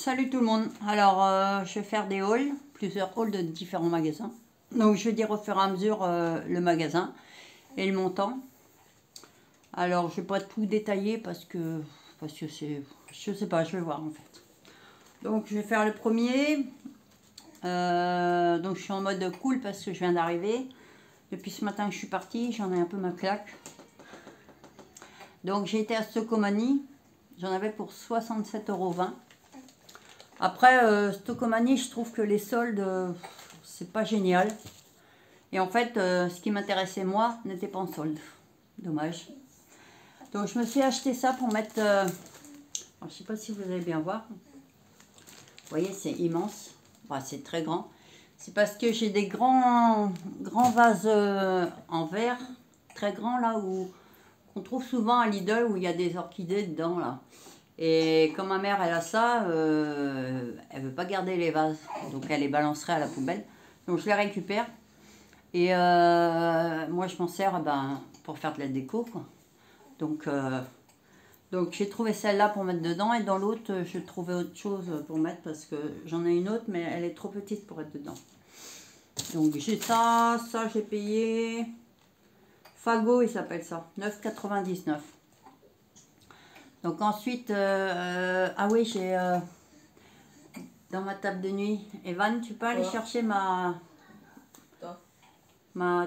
salut tout le monde. Alors, je vais faire des hauls, plusieurs hauls de différents magasins. Donc, je vais dire au fur et à mesure le magasin et le montant. Alors, je vais pas tout détailler parce que c'est, je sais pas, je vais voir en fait. Donc, je vais faire le premier. Donc, je suis en mode cool parce que je viens d'arriver. Depuis ce matin que je suis partie, j'en ai un peu ma claque. Donc, j'ai été à Stocomanie. J'en avais pour 67,20 €. Après, Stocomanie, je trouve que les soldes, c'est pas génial. Et en fait, ce qui m'intéressait moi, n'était pas en solde. Dommage. Donc, je me suis acheté ça pour mettre... alors, je sais pas si vous allez bien voir. Vous voyez, c'est immense. Enfin, c'est très grand. C'est parce que j'ai des grands vases en verre, très grands là, où on trouve souvent à Lidl, où il y a des orchidées dedans là. Et comme ma mère elle a ça, elle veut pas garder les vases, donc elle les balancerait à la poubelle. Donc je les récupère et moi je m'en sers pour faire de la déco quoi. Donc j'ai trouvé celle-là pour mettre dedans et dans l'autre je trouvais autre chose pour mettre parce que j'en ai une autre mais elle est trop petite pour être dedans. Donc j'ai ça j'ai payé Fago il s'appelle ça, 9,99 €. Donc ensuite, ah oui, j'ai dans ma table de nuit, Evan, tu peux aller chercher ma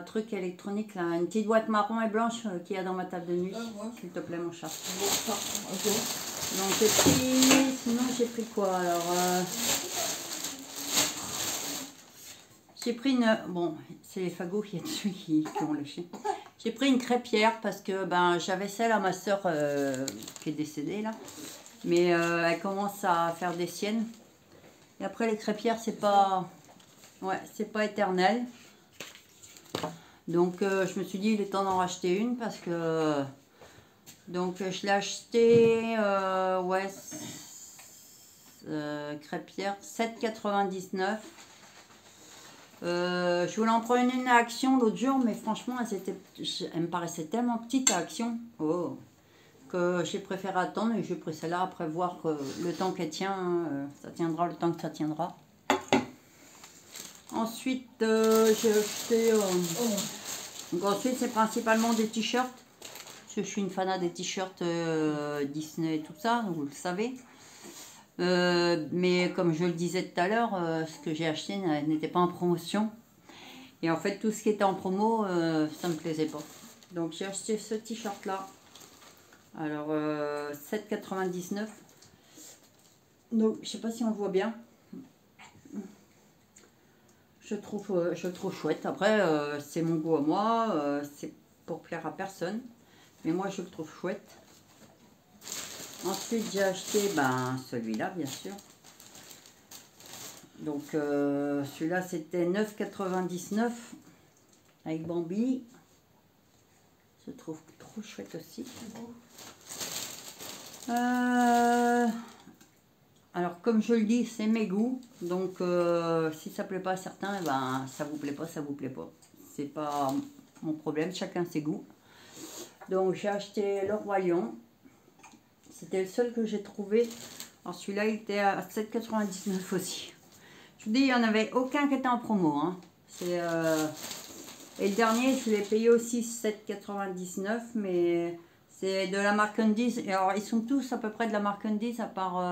truc électronique, là, une petite boîte marron et blanche qu'il y a dans ma table de nuit, s'il te plaît mon chat. Donc j'ai pris, sinon j'ai pris quoi alors j'ai pris une, bon c'est les fagots qui y a dessus qui ont lâché. J'ai pris une crêpière parce que j'avais celle à ma soeur qui est décédée là. Mais elle commence à faire des siennes. Et après les crêpières c'est pas éternel. Donc je me suis dit il est temps d'en racheter une parce que donc je l'ai acheté crêpière 7,99 €. Je voulais en prendre une à Action l'autre jour, mais franchement, elle me paraissait tellement petite à Action que j'ai préféré attendre et j'ai pris celle-là après voir que le temps qu'elle tient, ça tiendra le temps que ça tiendra. Ensuite, j'ai acheté... donc ensuite, c'est principalement des t-shirts. Parce que je suis une fanat des t-shirts Disney et tout ça, vous le savez. Mais comme je le disais tout à l'heure, ce que j'ai acheté n'était pas en promotion. Et en fait, tout ce qui était en promo, ça me plaisait pas. Donc j'ai acheté ce t-shirt là. Alors 7,99 €. Donc je sais pas si on le voit bien. Je le trouve chouette. Après, c'est mon goût à moi. C'est pour plaire à personne. Mais moi, je le trouve chouette. Ensuite, j'ai acheté celui-là, bien sûr. Donc, celui-là, c'était 9,99 € avec Bambi. Je trouve trop chouette aussi. Alors, comme je le dis, c'est mes goûts. Donc, si ça plaît pas à certains, ça vous plaît pas, ça vous plaît pas. C'est pas mon problème, chacun ses goûts. Donc, j'ai acheté le Roi Lion. C'était le seul que j'ai trouvé. Alors celui-là, il était à 7,99 € aussi. Je vous dis, il n'y en avait aucun qui était en promo. Hein. Et le dernier, je l'ai payé aussi 7,99 €, mais c'est de la marque Undies. Et alors, ils sont tous à peu près de la marque Undies, à part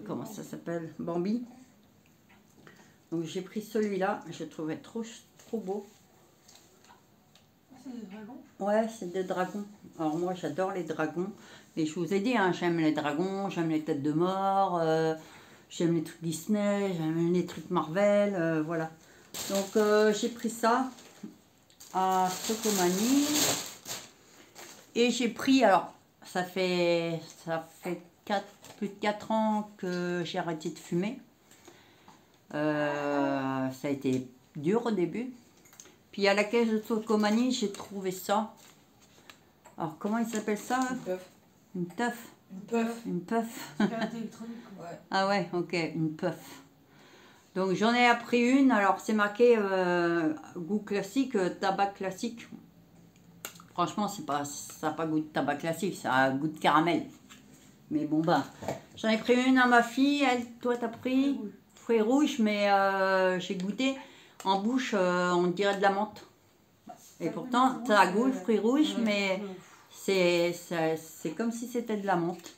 comment ça s'appelle, Bambi. Donc j'ai pris celui-là, je le trouvais trop beau. C'est des dragons? Ouais, c'est des dragons. Alors moi j'adore les dragons. Et je vous ai dit, hein, j'aime les dragons, j'aime les têtes de mort, j'aime les trucs Disney, j'aime les trucs Marvel, voilà. Donc j'ai pris ça à Stocomanie. Et j'ai pris, alors ça fait plus de 4 ans que j'ai arrêté de fumer. Ça a été dur au début. Puis à la caisse de Stocomanie, j'ai trouvé ça. Alors, comment il s'appelle ça? Une puff. Une teuf. Une puff. Une puff. Cigarette électronique. Ouais. Ah ouais, ok, une puff. Donc j'en ai appris une. Alors c'est marqué goût classique, tabac classique. Franchement, ça n'a pas goût de tabac classique, ça a goût de caramel. Mais bon, bah, j'en ai pris une à ma fille. Elle, toi, t'as pris fruits rouges, mais j'ai goûté. En bouche, on dirait de la menthe. Et pourtant, ça a goût, le fruit rouge, mais c'est comme si c'était de la menthe.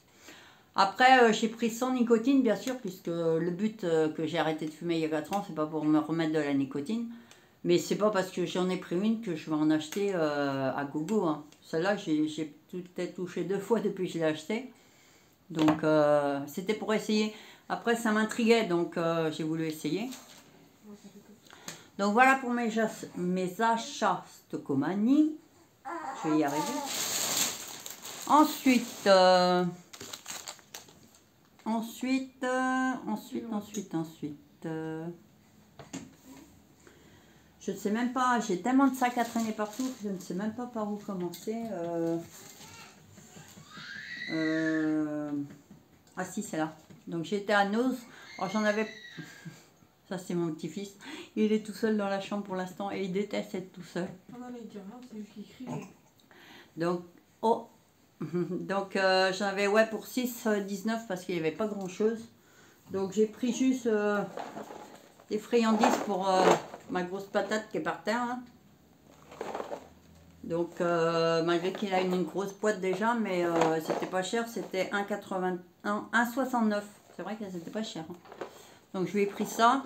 Après, j'ai pris sans nicotine, bien sûr, puisque le but que j'ai arrêté de fumer il y a 4 ans, c'est pas pour me remettre de la nicotine. Mais c'est pas parce que j'en ai pris une que je vais en acheter à gogo. Hein. Celle-là, j'ai peut-être touché 2 fois depuis que je l'ai achetée. Donc, c'était pour essayer. Après, ça m'intriguait, donc j'ai voulu essayer. Donc, voilà pour mes achats Stocomanie. Je vais y arriver. Ensuite, je ne sais même pas, j'ai tellement de sacs à traîner partout que je ne sais même pas par où commencer. Ah si, c'est là. Donc j'étais à Noz. Alors j'en avais... Ça c'est mon petit-fils. Il est tout seul dans la chambre pour l'instant et il déteste être tout seul. Donc, oh. Donc j'en avais ouais, pour 6,19 parce qu'il n'y avait pas grand-chose. Donc j'ai pris juste des friandises pour ma grosse patate qui est par terre. Hein. Donc malgré qu'il a une grosse boîte déjà, mais c'était pas cher, c'était 1,69. C'est vrai que c'était pas cher. Hein. Donc je lui ai pris ça.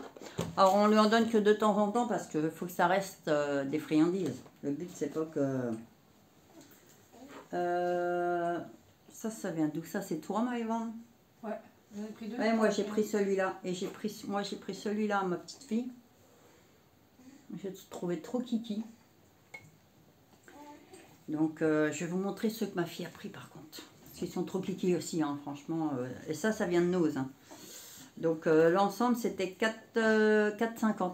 Alors on lui en donne que de temps en temps parce qu'il faut que ça reste des friandises. Le but c'est pas que... ça vient d'où ça? C'est toi Maëvan? Ouais, j'en ai pris 2. Ouais, moi j'ai pris celui-là. Et j'ai pris celui-là à ma petite fille. J'ai trouvé trop kiki. Donc je vais vous montrer ceux que ma fille a pris par contre. Parce qu'ils sont trop kiki aussi, hein, franchement. Et ça vient de Noz. Hein. Donc l'ensemble c'était 4,50.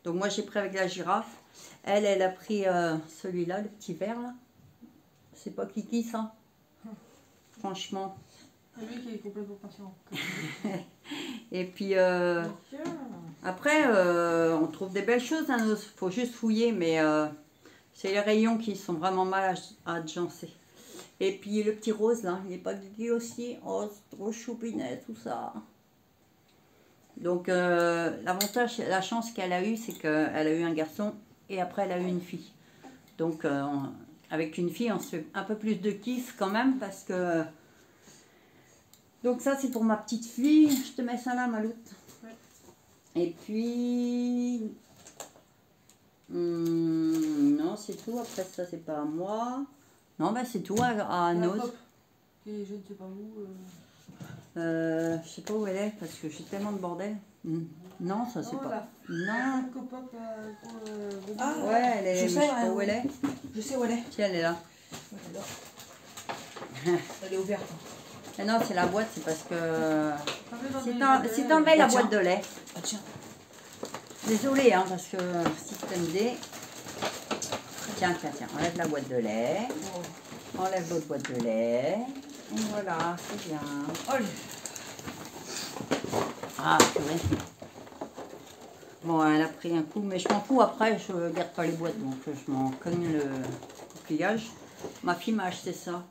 Donc moi j'ai pris avec la girafe. Elle a pris celui-là, le petit vert là. C'est pas kiki ça. Franchement. C'est lui qui est complètement patient. Et puis après on trouve des belles choses. Il faut juste fouiller, mais c'est les rayons qui sont vraiment mal agencés. Et puis le petit rose là, il n'est pas kiki aussi. Oh, c'est trop choupinet tout ça. Donc l'avantage, la chance qu'elle a eue, c'est qu'elle a eu un garçon et après elle a eu une fille. Donc avec une fille, on se fait un peu plus de kiff quand même parce que... Donc ça c'est pour ma petite fille. Je te mets ça là, Maloute. Ouais. Et puis... non, c'est tout. Après ça c'est pas à moi. Non, ben c'est tout à Noz. Et je ne sais pas où... je sais pas où elle est parce que j'ai tellement de bordel. Non, ça c'est pas. Là. Non. Ah ouais, elle est. Je sais où elle est. Je sais où elle est. Tiens, elle est là. Elle est ouverte. Mais non, c'est la boîte, c'est parce que. Si t'enlèves la boîte de lait. Ah, tiens. Désolée, hein, parce que système D. Tiens, enlève la boîte de lait. Enlève l'autre boîte de lait. Et voilà, c'est bien. Ah, purée. Bon, elle a pris un coup, mais je m'en fous. Après, je garde pas les boîtes, donc je m'en cogne le pliage. Ma fille m'a acheté ça.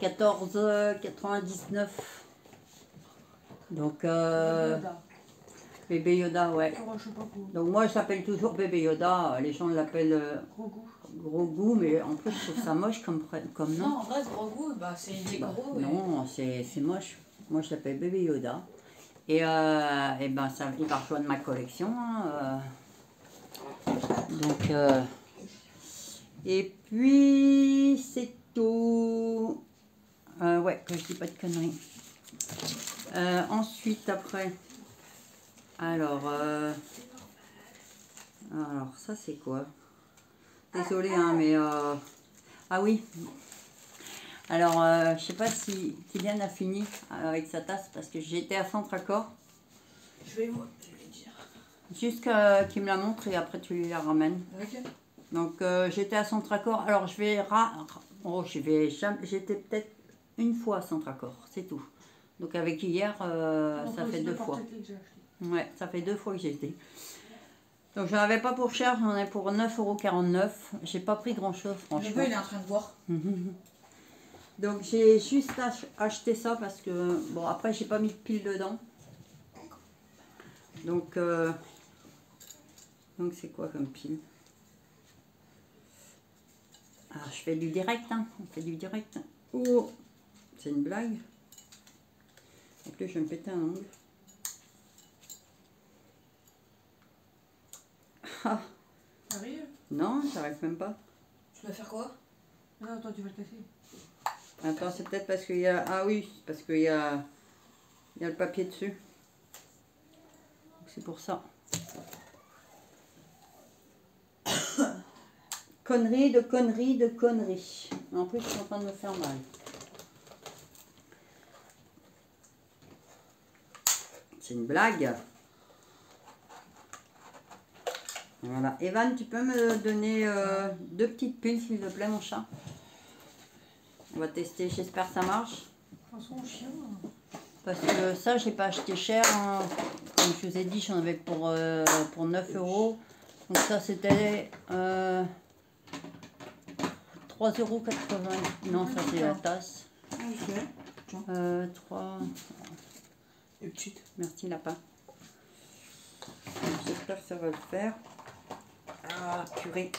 14,99. Donc, bébé Yoda, ouais. Donc moi, je l'appelle toujours bébé Yoda. Les gens l'appellent gros goût, mais en plus, je trouve ça moche comme nom. Non, en vrai, gros goût, bah, c'est gros. Non, c'est moche. Moi, je l'appelle bébé Yoda. Et ben, ça, il va rejoindre ma collection. Hein, donc, et puis, c'est tout. Ouais, que je dis pas de conneries. Ensuite, après, alors ça c'est quoi? Désolée, hein, mais ah oui. Alors, je sais pas si Kylian a fini avec sa tasse parce que j'étais à Centracor. Je vais voir, je vais dire. Juste qu'il me la montre et après tu lui la ramènes. Ok. Donc j'étais à Centracor. Alors je vais j'étais peut-être une fois à Centracor, c'est tout. Donc avec hier, ça fait 2 fois. Ouais, ça fait 2 fois que j'ai été. Donc j'en avais pas pour cher, j'en ai pour 9,49 €. J'ai pas pris grand chose franchement. Le gars il est en train de voir. Donc j'ai juste acheté ça parce que, bon, après j'ai pas mis de pile dedans. Donc c'est quoi comme pile? Ah, je fais du direct, hein. On fait du direct. Oh, c'est une blague. En plus, je vais me péter un ongle. Ah, Arrive. non, j'arrive même pas. Tu vas faire quoi? Non, toi tu vas le casser. Attends, c'est peut-être parce qu'il y a... Ah oui, parce qu'il y a le papier dessus. C'est pour ça. Connerie de connerie de connerie. En plus, je suis en train de me faire mal. C'est une blague. Voilà. Evan, tu peux me donner 2 petites piles, s'il te plaît, mon chat? On va tester, j'espère que ça marche. De toute façon, chien. Parce que ça, j'ai pas acheté cher. Hein. Comme je vous ai dit, j'en avais pour 9 €. Donc ça, c'était 3,80 €. Non, ça, c'est la tasse. 3... Et petite. Merci, lapin. J'espère que ça va le faire. Ah, purée.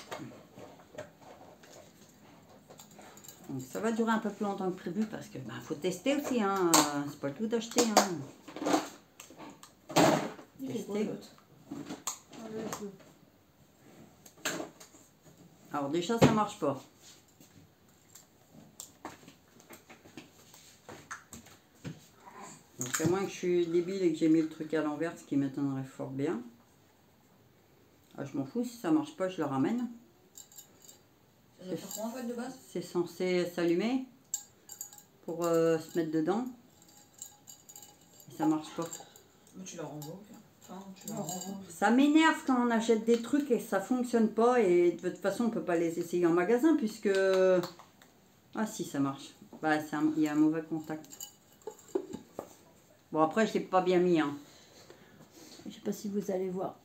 Donc ça va durer un peu plus longtemps que prévu parce que faut tester aussi, hein. C'est pas tout d'acheter, hein. Tester. Alors déjà ça marche pas. Donc à moins que je suis débile et que j'ai mis le truc à l'envers, ce qui m'étonnerait fort bien. Ah, je m'en fous, si ça marche pas, je le ramène. Ça doit faire quoi en fait de base? C'est censé s'allumer pour se mettre dedans. Et ça marche pas. Mais tu la renvoies. Enfin, tu la renvoies. Ça m'énerve quand on achète des trucs et que ça fonctionne pas. Et de toute façon, on peut pas les essayer en magasin puisque... Ah si, ça marche. Bah, il y a un mauvais contact. Bon, après, je l'ai pas bien mis. Hein. Je sais pas si vous allez voir.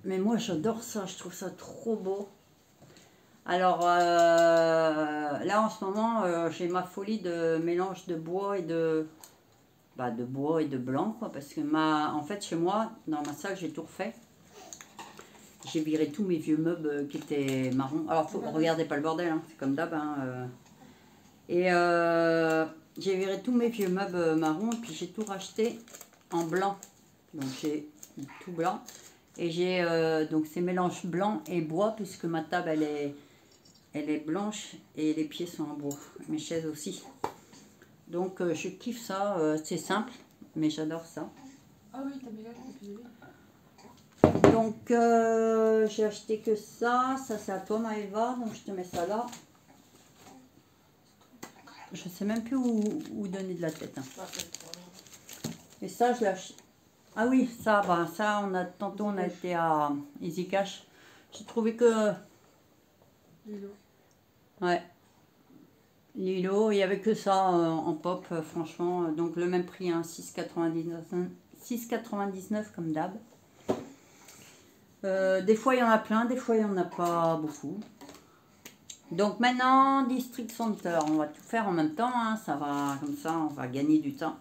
Mais moi, j'adore ça. Je trouve ça trop beau. Alors, là, en ce moment, j'ai ma folie de mélange de bois et de bois et de blanc, quoi. Parce que, en fait, chez moi, dans ma salle, j'ai tout refait. J'ai viré tous mes vieux meubles qui étaient marrons. Alors, regardez pas le bordel, hein, c'est comme d'hab. Hein, et j'ai viré tous mes vieux meubles marrons, et puis j'ai tout racheté en blanc. Donc, j'ai tout blanc. Et j'ai donc ces mélanges blanc et bois, puisque ma table, elle est blanche et les pieds sont en bois. Mes chaises aussi. Donc, je kiffe ça. C'est simple, mais j'adore ça. Ah oui, t'as mis là, depuis Donc, j'ai acheté que ça. Ça, c'est à toi, Maëva. Donc, je te mets ça là. Je sais même plus où donner de la tête. Hein. Et ça, je l'ai acheté. Ah oui, ça, bah, ça, tantôt, on a été à Easy Cash. J'ai trouvé que... Lilo. Ouais. Lilo, il n'y avait que ça en pop, franchement. Donc, le même prix, hein, 6,99 comme d'hab. Des fois, il y en a plein, des fois, il n'y en a pas beaucoup. Donc, maintenant, District Center. On va tout faire en même temps. Hein, ça va, comme ça, on va gagner du temps.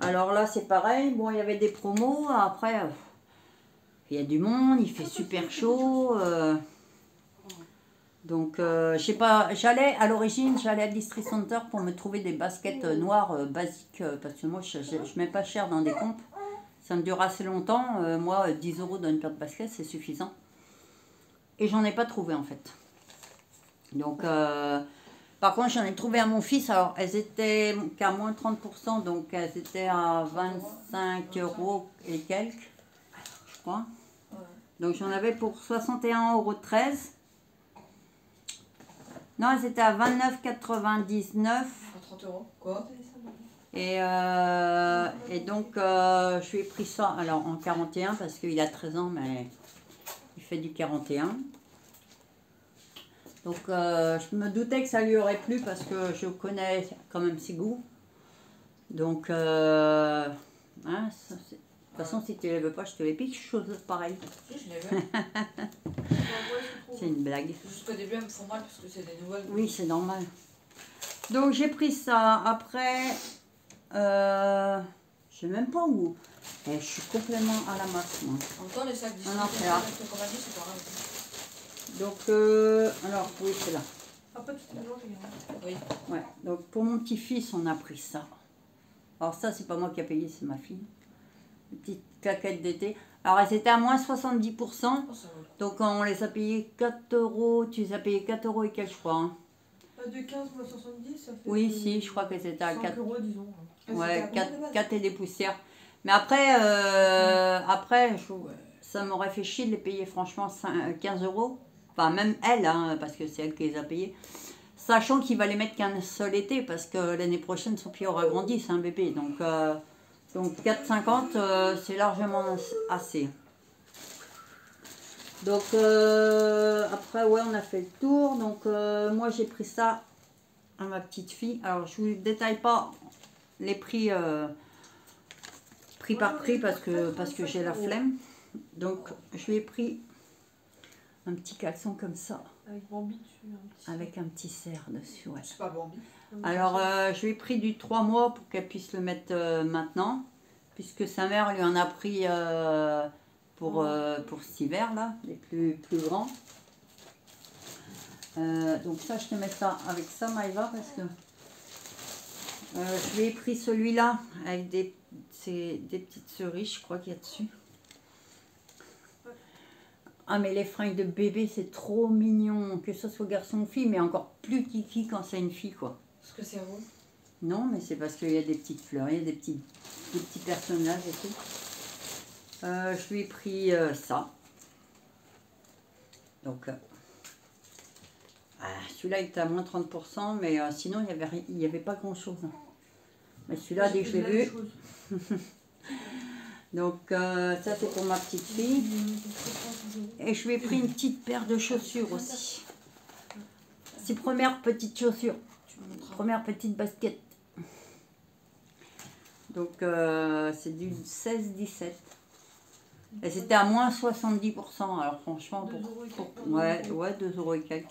Alors là, c'est pareil. Bon, il y avait des promos. Après, il y a du monde. Il fait super chaud. Donc, je sais pas. À l'origine, j'allais à District Center pour me trouver des baskets noires basiques. Parce que moi, je mets pas cher dans des comptes. Ça me dure assez longtemps. Moi, 10 € dans une paire de baskets, c'est suffisant. Et j'en ai pas trouvé, en fait. Donc, par contre, j'en ai trouvé à mon fils. Alors, elles étaient qu'à moins 30%. Donc, elles étaient à 25 € et quelques, je crois. Donc, j'en avais pour 61,13 €. Non, elles étaient à 29,99 €. 30 €. Quoi? Et donc, je lui ai pris ça alors en 41 parce qu'il a 13 ans, mais il fait du 41. Donc, je me doutais que ça lui aurait plu parce que je connais quand même ses goûts. Donc, hein, de toute façon, si tu ne les veux pas, je te les pique, chose pareille. Si, je les veux. C'est une blague. Jusqu'au début, elles me font mal parce que c'est des nouvelles. Oui, c'est normal. Donc j'ai pris ça. Après, je sais même pas où. Et je suis complètement à la masse, moi. En même temps, les sacs d'ici, Non, c'est là. c'est pareil. Donc, alors, oui, c'est là. Après, tout est mélangé. Hein. Oui. Ouais, donc pour mon petit-fils, on a pris ça. Alors ça, c'est pas moi qui a payé, c'est ma fille. Une petite claquette d'été. Alors, elles étaient à moins 70%. Oh, ça va. Donc, on les a payés 4 euros. Tu les as payés 4 euros et quelques, je crois. Hein. De 15 à 70, ça fait. Oui, si, je crois que c'était à 5 4. euros, disons. Ouais, C'était à combien de base 4 et des poussières. Mais après, ça m'aurait fait chier de les payer franchement 15 euros. Enfin, même elle, hein, parce que c'est elle qui les a payés. Sachant qu'il va les mettre qu'un seul été, parce que l'année prochaine, son pied aura grandi, c'est un bébé. Donc 4,50, c'est largement assez. Donc, après, ouais, on a fait le tour. Donc, moi, j'ai pris ça à ma petite fille. Alors, je ne vous détaille pas les prix, prix par prix, parce que j'ai la flemme. Donc, je lui ai pris un petit caleçon comme ça, Avec Bambi dessus. avec un petit cerf dessus. Ouais. C'est pas Bambi. Alors, je lui ai pris du 3 mois pour qu'elle puisse le mettre maintenant, puisque sa mère lui en a pris pour cet hiver-là, les plus grands. Donc ça, je te mets ça avec ça, Maïva, parce que je lui ai pris celui-là avec des petites cerises, je crois qu'il y a dessus. Ah, mais les fringues de bébé, c'est trop mignon, que ce soit garçon ou fille, mais encore plus kiki quand c'est une fille, quoi. Est-ce que c'est rose? Non, mais c'est parce qu'il y a des petites fleurs, il y a des petits personnages et tout. Je lui ai pris ça. Donc, celui-là, il était à moins 30%, mais sinon, il n'y avait pas grand-chose. Hein. Mais celui-là, dès que je l'ai vu... Donc, ça, c'est pour ma petite fille. Et je lui ai pris une petite paire de chaussures aussi. C'est première petite chaussure. Première petite basket. Donc, c'est du 16-17. Et c'était à moins 70%. Alors, franchement, ouais, 2 euros et quelques.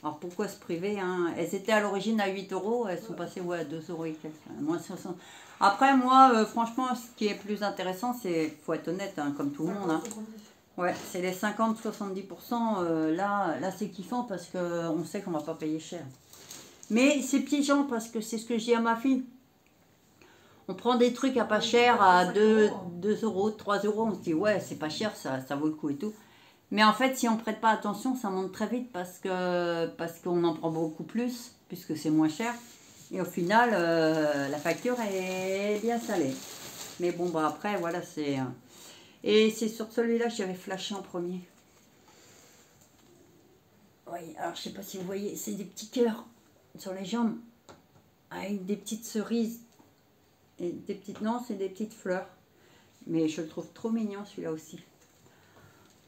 Alors, pourquoi se priver, hein? Elles étaient à l'origine à 8 euros. Elles sont passées à 2 euros et quelques. Moins 60. Après, moi, franchement, ce qui est plus intéressant, c'est, faut être honnête, hein, comme tout le monde. Hein. Ouais, c'est les 50-70%. Là, c'est kiffant parce qu'on sait qu'on va pas payer cher. Mais c'est piégeant parce que c'est ce que je dis à ma fille. On prend des trucs à pas cher, à 2 euros, 3 euros. On se dit, ouais, c'est pas cher, ça vaut le coup et tout. Mais en fait, si on prête pas attention, ça monte très vite parce qu'on en prend beaucoup plus, puisque c'est moins cher. Et au final, la facture est bien salée. Mais bon, bah après, voilà, c'est... Et c'est sur celui-là que j'avais flashé en premier. Oui, alors je sais pas si vous voyez, c'est des petits cœurs sur les jambes, avec des petites cerises. Et des petites... Non, c'est des petites fleurs. Mais je le trouve trop mignon, celui-là aussi.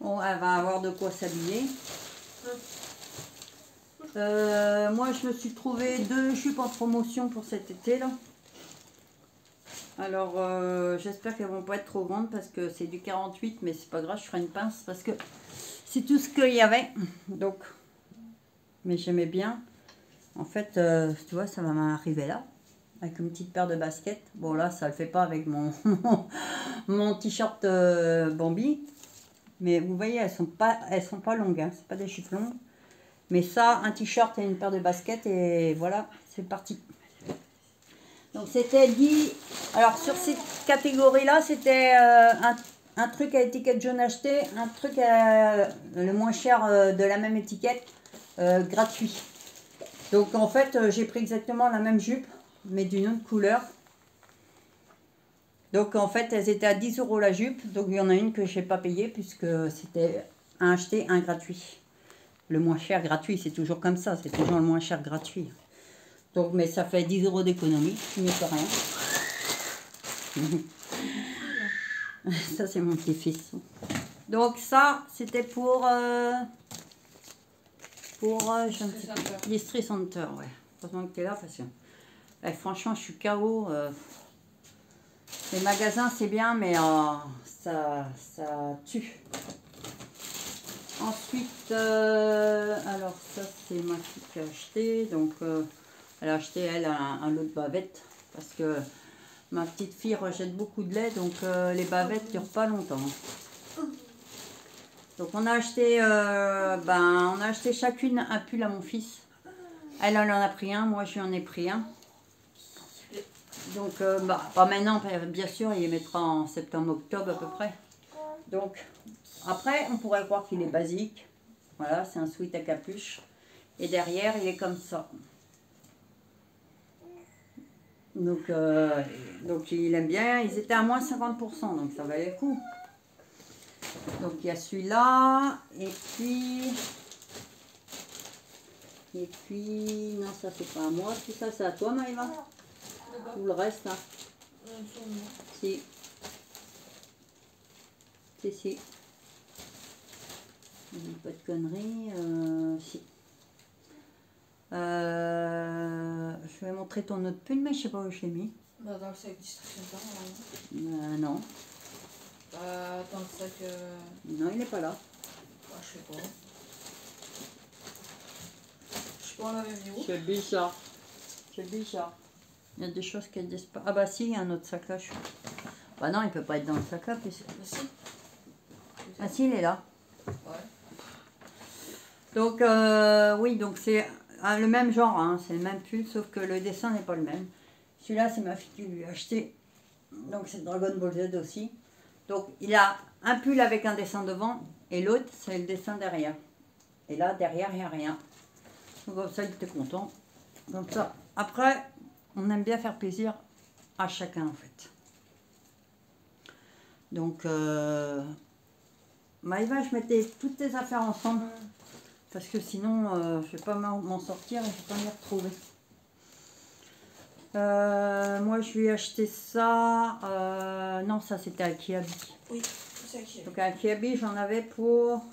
Bon, elle va avoir de quoi s'habiller. Moi, je me suis trouvé 2 jupes en promotion pour cet été, là. Alors, j'espère qu'elles vont pas être trop grandes parce que c'est du 48, mais c'est pas grave, je ferai une pince parce que c'est tout ce qu'il y avait. Donc, mais j'aimais bien. En fait, tu vois, ça va m'arriver là, avec une petite paire de baskets. Bon, là, ça le fait pas avec mon t-shirt Bambi. Mais vous voyez, elles sont pas longues, hein, c'est pas des jupes longues. Mais ça, un t-shirt et une paire de baskets et voilà, c'est parti. Donc c'était dit, alors sur cette catégorie-là, c'était un truc à étiquette jaune acheté, un truc le moins cher de la même étiquette, gratuit. Donc en fait, j'ai pris exactement la même jupe, mais d'une autre couleur. Donc en fait, elles étaient à 10 euros la jupe. Donc il y en a une que je n'ai pas payée puisque c'était un acheté, un gratuit. Le moins cher gratuit, c'est toujours comme ça. C'est toujours le moins cher gratuit. Donc, mais ça fait 10 euros d'économie. Je n'y peux rien. Ça, c'est mon petit-fils. Donc ça, c'était pour je ne sais pas, District Center. Ouais. Heureusement que tu es là parce que franchement, je suis KO. Les magasins, c'est bien, mais ça tue. Ensuite, alors ça, c'est ma fille qui a acheté. Donc, Elle a acheté, elle, un lot de bavettes. Parce que ma petite fille rejette beaucoup de lait. Donc, les bavettes ne durent pas longtemps. Donc, on a acheté chacune un pull à mon fils. Elle en a pris un. Moi, je lui en ai pris un. Donc, pas maintenant, bien sûr, il les mettra en septembre-octobre à peu près. Donc, après, on pourrait croire qu'il est basique. Voilà, c'est un sweat à capuche. Et derrière, il est comme ça. Donc il aime bien. Ils étaient à moins 50%, donc ça valait le coup. Donc, il y a celui-là. Et puis, non, ça, c'est pas à moi. Tout ça, c'est à toi, Maëva. Tout le reste, là. Si. Si. Je dis pas de conneries. Si. Je vais montrer ton autre pull, mais je sais pas où je l'ai mis. Bah, dans le sac distribution de parents, Non. dans le sac. Non, il n'est pas là. Je sais pas. Je sais pas, on l'avait mis où? C'est bizarre. Il y a des choses qui disent pas. Ah bah si, il y a un autre sac là. Bah non, il peut pas être dans le sac là. Puisque... Mais si. Ah si, il est là. Ouais. Donc, oui, donc c'est le même genre, hein, c'est le même pull, sauf que le dessin n'est pas le même. Celui-là, c'est ma fille qui lui a acheté. Donc, c'est Dragon Ball Z aussi. Donc, il a un pull avec un dessin devant, et l'autre, c'est le dessin derrière. Et là, derrière, il n'y a rien. Donc, comme ça, il était content. Comme ça. Après, on aime bien faire plaisir à chacun, en fait. Donc, Maëva, je mettais toutes tes affaires ensemble. Parce que sinon, je ne vais pas m'en sortir et je ne vais pas m'y retrouver. Moi, je lui ai acheté ça. Non, ça, c'était à Kiabi. Oui, c'est à Kiabi. Donc, à Kiabi, j'en avais pour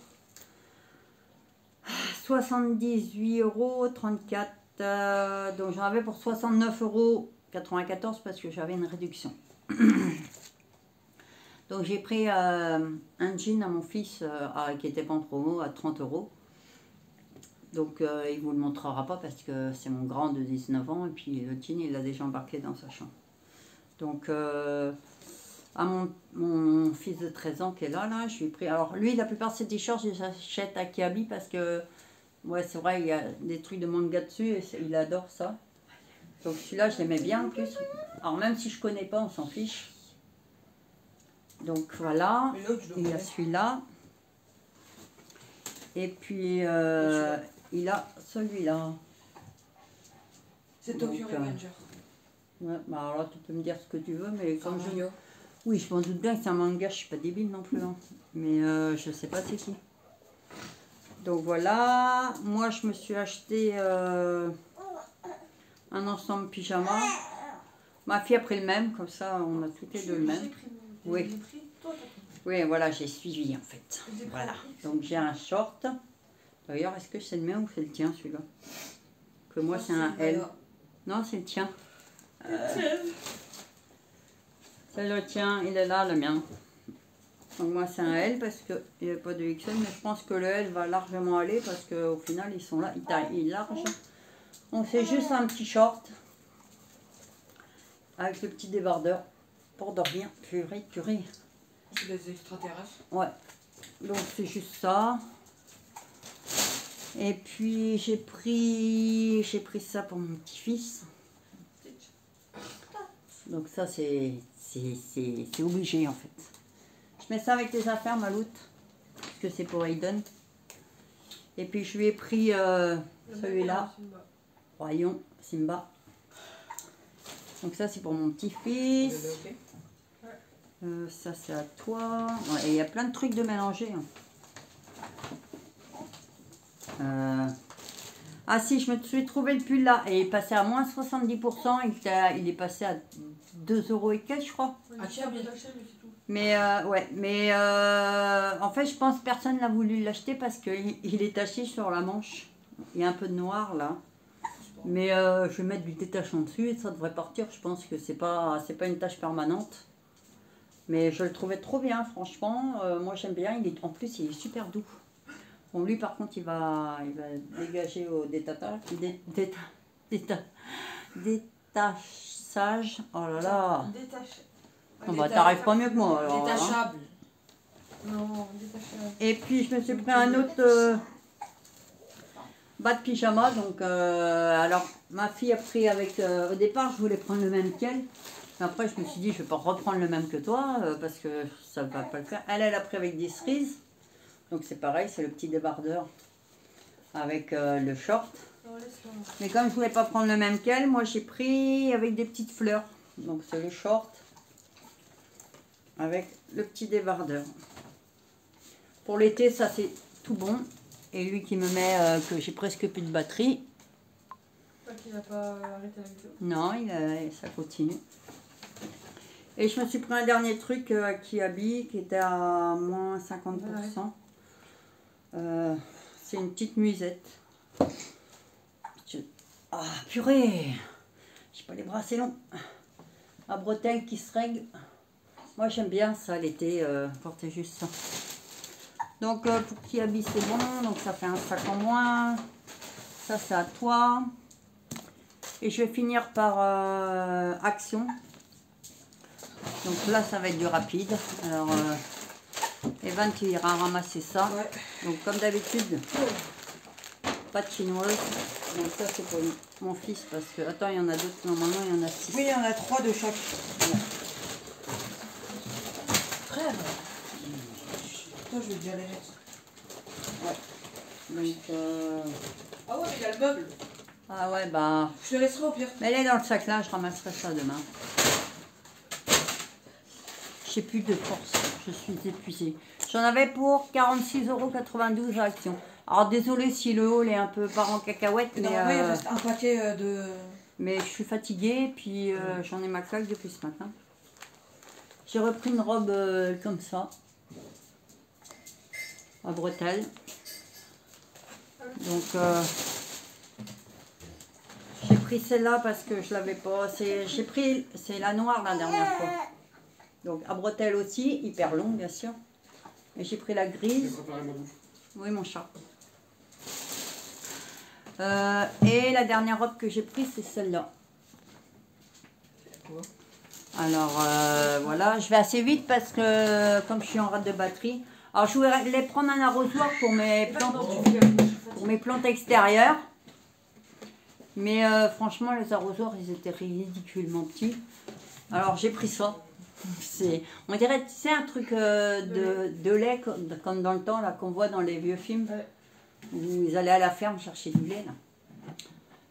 78,34 €. Donc, j'en avais pour 69,94 € parce que j'avais une réduction. Donc, j'ai pris un jean à mon fils qui était pas en promo à 30 €. Donc, il ne vous le montrera pas parce que c'est mon grand de 19 ans et puis le jean, il l'a déjà embarqué dans sa chambre. Donc, à mon fils de 13 ans qui est là, je lui ai pris... Alors, lui, la plupart de ses t-shirts, je les achète à Kiabi parce que, ouais, c'est vrai, il y a des trucs de manga dessus et il adore ça. Donc, celui-là, je l'aimais bien en plus. Alors, même si je ne connais pas, on s'en fiche. Donc, voilà. Il y a celui-là. Et puis, il a celui-là. C'est Tokyo Revenger. Ouais, bah alors là, tu peux me dire ce que tu veux, mais comme je... manga. Oui, je m'en doute bien que c'est un manga, je suis pas débile non plus. Hein. Mais je sais pas c'est qui. Donc voilà, moi je me suis acheté un ensemble pyjama. Ma fille a pris le même, comme ça on a toutes les deux le même. Oui. Oui, voilà, j'ai suivi en fait. Voilà, donc j'ai un short. D'ailleurs, est-ce que c'est le mien ou c'est le tien celui-là? Que moi c'est un L. Non, c'est le tien. C'est le tien, il est là, le mien. Donc moi c'est un L parce qu'il n'y a pas de XL, mais je pense que le L va largement aller parce qu'au final ils sont là, il est large. On fait juste un petit short avec le petit débardeur pour dormir. Purée. C'est des extraterrestres. Ouais, donc c'est juste ça. Et puis j'ai pris ça pour mon petit-fils. Donc ça c'est obligé en fait. Je mets ça avec les affaires Maloute, parce que c'est pour Aiden. Et puis je lui ai pris celui-là, Royon Simba. Donc ça c'est pour mon petit-fils. Ça c'est à toi. Ouais, et il y a plein de trucs de mélanger. Ah si, je me suis trouvé le pull là, et il est passé à moins 70%, il est passé à 2 € et quelques, je crois. Mais ouais, mais en fait, je pense que personne n'a voulu l'acheter parce qu'il est taché sur la manche. Il y a un peu de noir là. Mais je vais mettre du détachant dessus et ça devrait partir. Je pense que c'est pas une tache permanente. Mais je le trouvais trop bien, franchement. Moi, j'aime bien. En plus, il est super doux. Bon, lui, par contre, il va dégager au Détachage. Oh là là. Détaché. Oh, bah, t'arrives pas mieux que moi alors. Hein. Détachable. Non, détaché. Et puis je me suis pris un autre bas de pyjama. Donc alors ma fille a pris avec. Au départ je voulais prendre le même qu'elle. Mais après je me suis dit je vais pas reprendre le même que toi parce que ça va pas le faire. Elle a pris avec des cerises. Donc c'est pareil, c'est le petit débardeur avec le short. Non, laisse-le. Mais comme je voulais pas prendre le même qu'elle, moi j'ai pris avec des petites fleurs. Donc c'est le short avec le petit débardeur. Pour l'été, ça c'est tout bon. Et lui qui me met que j'ai presque plus de batterie. Pas qu'il n'a pas arrêté la vidéo. Non, ça continue. Et je me suis pris un dernier truc qui habille, qui était à moins 50%. C'est une petite musette. Ah purée, j'ai pas les bras assez longs. À bretelles qui se règle. Moi j'aime bien ça l'été, porter juste ça. Donc pour qui habille c'est bon, donc ça fait un sac en moins. Ça c'est à toi. Et je vais finir par Action. Donc là ça va être du rapide. Alors Evan tu iras ramasser ça. Ouais. Donc comme d'habitude, pas de chinoise. Donc ça c'est pour mon fils parce que, attends il y en a d'autres, normalement il y en a 6. Oui, il y en a 3 de chaque. Frère. Toi, je vais déjà les mettre. Ouais. Donc Ah ouais, mais il y a le meuble. ah ouais bah. Je le laisserai au pire. Mais elle est dans le sac là, je ramasserai ça demain. J'ai plus de force, je suis épuisée. J'en avais pour 46,92 € à Action. Alors désolé si le haul est un peu part en cacahuète, mais, Normalement, il reste un paquet de... mais je suis fatiguée, puis j'en ai ma claque depuis ce matin. J'ai repris une robe comme ça, à bretelles. Donc j'ai pris celle-là parce que je l'avais pas. J'ai pris, c'est la noire la dernière fois. Donc à bretelles aussi, hyper longue bien sûr. Et j'ai pris la grise. Oui mon chat. Et la dernière robe que j'ai prise c'est celle-là. Alors voilà, je vais assez vite parce que comme je suis en rate de batterie. Alors je voulais prendre un arrosoir pour mes plantes extérieures. Mais franchement les arrosoirs ils étaient ridiculement petits. Alors j'ai pris ça. On dirait, tu sais, un truc de lait comme dans le temps là qu'on voit dans les vieux films. Où ils allaient à la ferme chercher du lait là.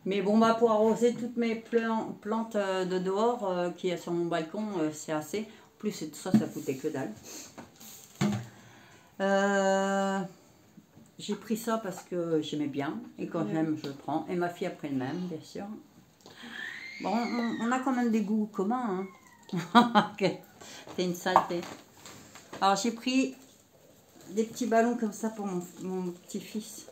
Mais bon bah pour arroser toutes mes plantes de dehors qui est sur mon balcon, c'est assez. En plus ça coûtait que dalle. J'ai pris ça parce que j'aimais bien. Et quand j'aime je le prends. Et ma fille a pris le même bien sûr. Bon on a quand même des goûts communs hein. Okay. C'est une saleté. Alors j'ai pris des petits ballons comme ça pour mon petit-fils.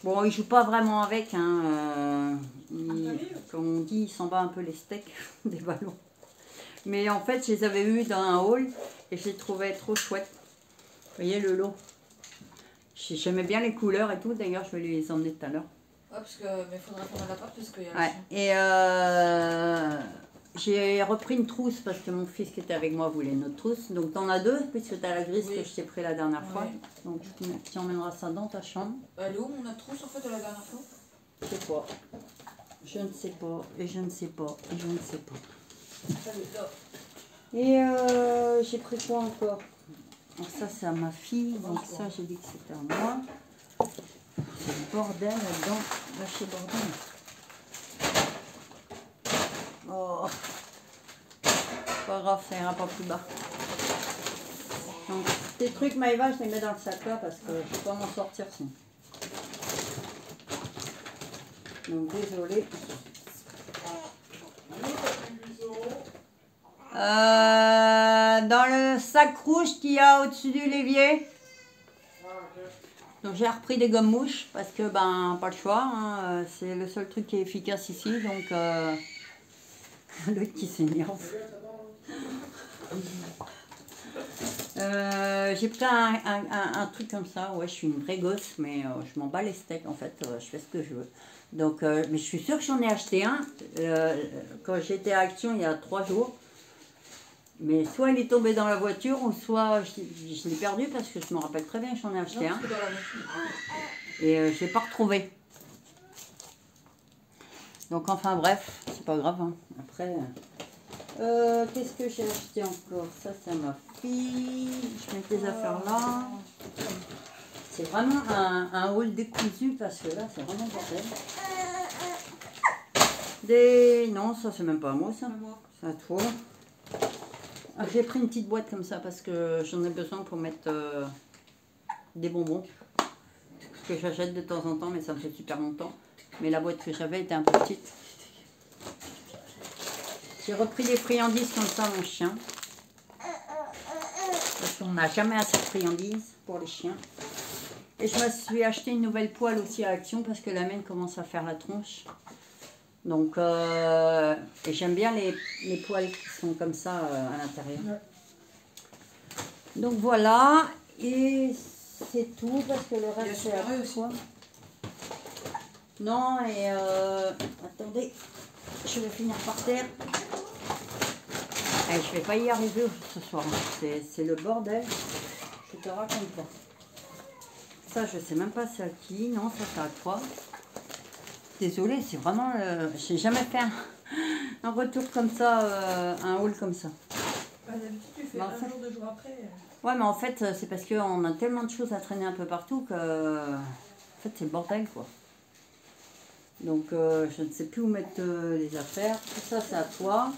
Bon, il joue pas vraiment avec, hein. Comme on dit, il s'en bat un peu les steaks des ballons. Mais en fait, je les avais eus dans un haul et je les trouvais trop chouettes. Vous voyez le lot. J'aimais bien les couleurs et tout. D'ailleurs, je vais les emmener tout à l'heure. Ouais, parce que mais faudra prendre un appart parce qu'il y a Ouais. Et j'ai repris une trousse parce que mon fils qui était avec moi voulait une autre trousse. Donc t'en as deux puisque t'as la grise que je t'ai pris la dernière fois. Donc tu emmèneras ça dans ta chambre. Elle est où mon autre trousse en fait de la dernière fois? Je sais pas. Je ne sais pas. Et je ne sais pas. Et je ne sais pas. Et j'ai pris quoi encore? Alors ça c'est à ma fille. Donc ça j'ai dit que c'était à moi. C'est le bordel là-dedans. Lâchez bordel. Oh, pas grave, ça ira pas plus bas. Donc, ces trucs Maëva, je les mets dans le sac là parce que je ne peux pas m'en sortir sinon. Donc, désolé. Dans le sac rouge qu'il y a au-dessus du l'évier. Donc, j'ai repris des gommes mouches parce que, ben, pas le choix. Hein, c'est le seul truc qui est efficace ici. Donc, l'autre qui s'énerve. J'ai pris un truc comme ça. Ouais, je suis une vraie gosse, mais je m'en bats les steaks en fait. Je fais ce que je veux. Donc, mais je suis sûre que j'en ai acheté un quand j'étais à Action il y a 3 jours. Mais soit il est tombé dans la voiture, ou soit je l'ai perdu parce que je me rappelle très bien que j'en ai acheté Non, un. c'est dans la voiture. Et je ne l'ai pas retrouvé. Donc enfin bref, c'est pas grave. Hein. Après, qu'est-ce que j'ai acheté encore? Ça, c'est ma fille. Je mets les affaires là. C'est vraiment un haul décousu parce que là, c'est vraiment bordel. Non, ça, c'est même pas à moi, ça. Moi. C'est à toi. Ah, j'ai pris une petite boîte comme ça parce que j'en ai besoin pour mettre des bonbons. Que j'achète de temps en temps, mais ça me fait super longtemps. Mais la boîte que j'avais était un peu petite. J'ai repris des friandises comme ça, mon chien. Parce qu'on n'a jamais assez de friandises pour les chiens. Et je me suis acheté une nouvelle poêle aussi à Action parce que la mienne commence à faire la tronche. Donc, et j'aime bien les poêles qui sont comme ça à l'intérieur. Ouais. Donc voilà, et c'est tout parce que le Il y a reste c'est Super à U aussi. toi. Non, et attendez, je vais finir par terre. Eh, je vais pas y arriver ce soir, hein. C'est le bordel. Je te raconte pas. Ça, je sais même pas c'est à qui. Non, ça c'est à toi. Désolée, c'est vraiment... j'ai jamais fait un retour comme ça, un haul comme ça. Bah, d'habitude, tu fais Bah, en un fait- jour, 2 jours après. Ouais, mais en fait, c'est parce qu'on a tellement de choses à traîner un peu partout que... En fait, c'est le bordel, quoi. Donc, je ne sais plus où mettre les affaires. Tout ça, c'est à toi.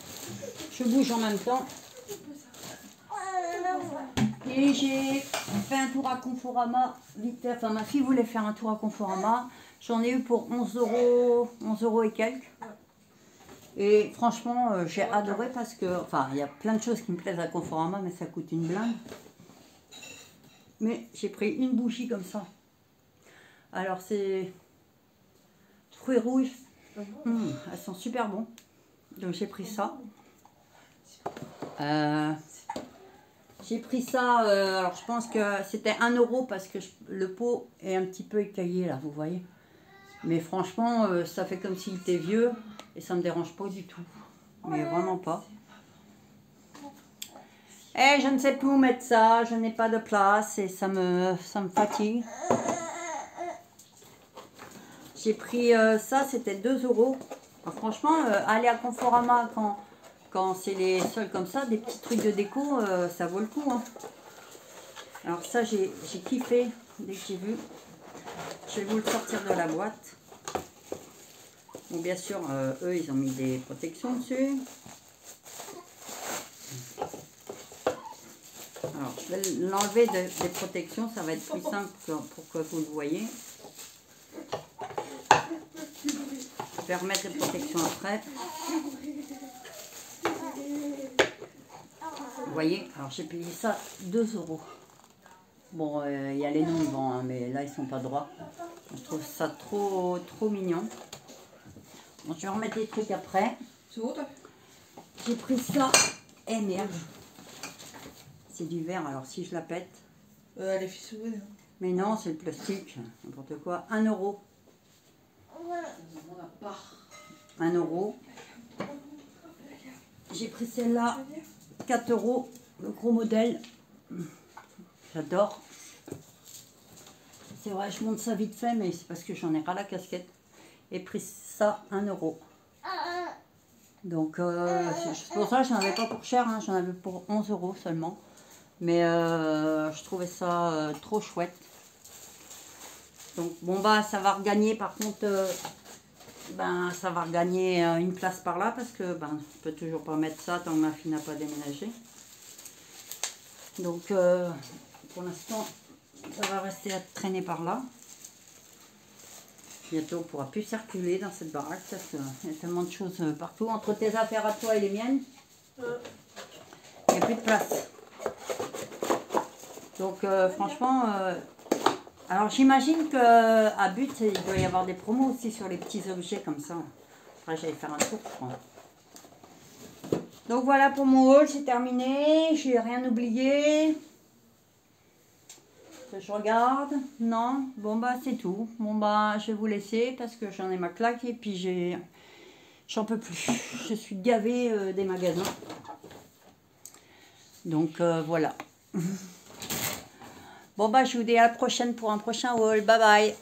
Je bouge en même temps. Et j'ai fait un tour à Conforama. Vite fait. Enfin, ma fille voulait faire un tour à Conforama. J'en ai eu pour 11 euros et quelques. Et franchement, j'ai adoré parce que... Enfin, il y a plein de choses qui me plaisent à Conforama, mais ça coûte une blinde. Mais j'ai pris une bougie comme ça. Alors, c'est... fruits rouges. Elles sont super bons. Donc, j'ai pris ça. J'ai pris ça, alors je pense que c'était 1 euro parce que le pot est un petit peu écaillé là, vous voyez. Mais franchement, ça fait comme s'il était vieux et ça me dérange pas du tout. Mais vraiment pas. Et je ne sais plus où mettre ça, je n'ai pas de place et ça me fatigue. J'ai pris ça, c'était 2 euros. Alors, franchement, aller à Conforama quand c'est les sols comme ça, des petits trucs de déco, ça vaut le coup. Hein. Alors ça, j'ai kiffé dès que j'ai vu. Je vais vous le sortir de la boîte. Bon, bien sûr, eux, ils ont mis des protections dessus. Alors, je vais l'enlever des protections, ça va être plus simple pour que vous le voyez. Je vais remettre les protections après. Vous voyez, alors j'ai payé ça 2 euros. Bon, il y a les noms devant, hein, mais là ils sont pas droits. Je trouve ça trop mignon. Bon, je vais remettre les trucs après. C'est où, toi? J'ai pris ça. Eh merde. C'est du verre, alors si je la pète. Elle est fissouée. Hein. Mais non, c'est le plastique. N'importe quoi. 1 euro. On a pas. 1 euro. J'ai pris celle-là. 4 euros. Le gros modèle. J'adore. C'est vrai, je monte ça vite fait, mais c'est parce que j'en ai ras la casquette. Et pris ça 1 euro. Donc, c'est pour ça que j'en avais pas pour cher, hein, j'en avais pour 11 euros seulement. Mais je trouvais ça trop chouette. Donc, bon, bah, ça va regagner, par contre, ben, ça va regagner une place par là, parce que ben, je peux toujours pas mettre ça tant que ma fille n'a pas déménagé. Donc, pour l'instant, ça va rester à traîner par là. Bientôt, on ne pourra plus circuler dans cette baraque parce qu'il y a tellement de choses partout. Entre tes affaires à toi et les miennes, il n'y a plus de place. Donc, franchement, alors j'imagine qu'à But, il doit y avoir des promos aussi sur les petits objets comme ça. Après, j'allais faire un tour, je crois. Donc, voilà pour mon haul, c'est terminé. J'ai rien oublié. Je regarde. Non. Bon, bah, c'est tout. Bon, bah, je vais vous laisser parce que j'en ai ma claque et puis j'en peux plus. Je suis gavée des magasins. Donc, voilà. Bon, bah, je vous dis à la prochaine pour un prochain haul. Bye bye.